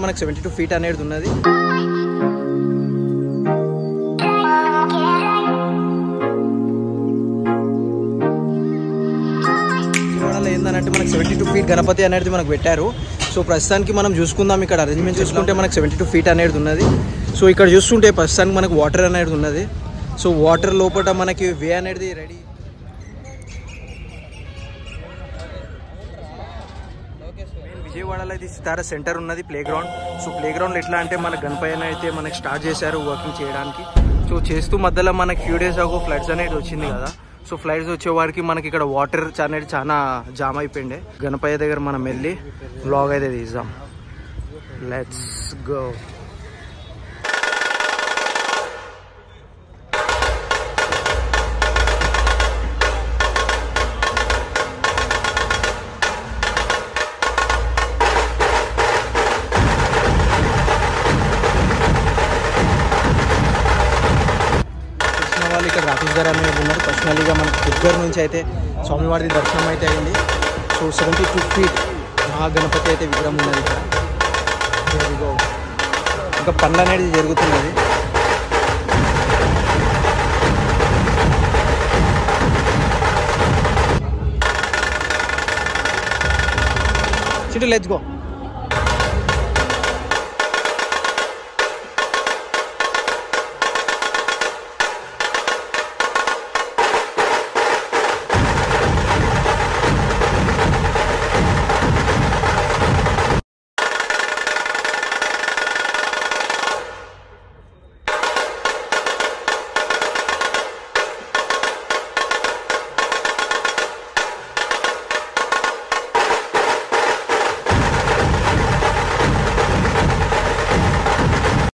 మనకు 72 ఫీట్ అనేది ఉన్నది. ఏంటంటే మనకు 72 ఫీట్ గణపతి అనేది మనకు పెట్టారు. సో ప్రస్తుతానికి మనం చూసుకుందాం, ఇక్కడ అరేంజ్మెంట్ చూసుకుంటే మనకు 72 ఫీట్ అనేది ఉన్నది. సో ఇక్కడ చూస్తుంటే ప్రస్తుతానికి మనకు వాటర్ అనేది ఉన్నది. సో వాటర్ లోపల మనకి వే అనేది రెడీ. విజయవాడలో అయితే సితారా సెంటర్ ఉన్నది, ప్లే గ్రౌండ్. సో ప్లే గ్రౌండ్లో ఎట్లా అంటే మన గణపతి అయితే మనకి స్టార్ట్ చేశారు వర్కింగ్ చేయడానికి. సో చేస్తూ మధ్యలో మనకి ఫ్యూ డేస్ అగో ఫ్లడ్స్ అనేది వచ్చింది కదా. సో ఫ్లడ్స్ వచ్చే వారికి మనకి ఇక్కడ వాటర్ అనేది చాలా జామ్ అయిపోయిండే. గణపతి దగ్గర మనం వెళ్ళి వ్లాగ్ అయితే తీద్దాం. Let's go. ఇక్కడ రాకేష్ గారు అనేది ఉన్నారు. పర్సనల్గా మనకు దగ్గర నుంచి అయితే స్వామివారి దర్శనం అయితే అయింది. సో 72 ఫీట్ మహాగణపతి అయితే విగ్రహం ఉన్నది ఇక్కడ. ఇంకా పనులు అనేది జరుగుతున్నది. చిట్టు లెట్స్ గో.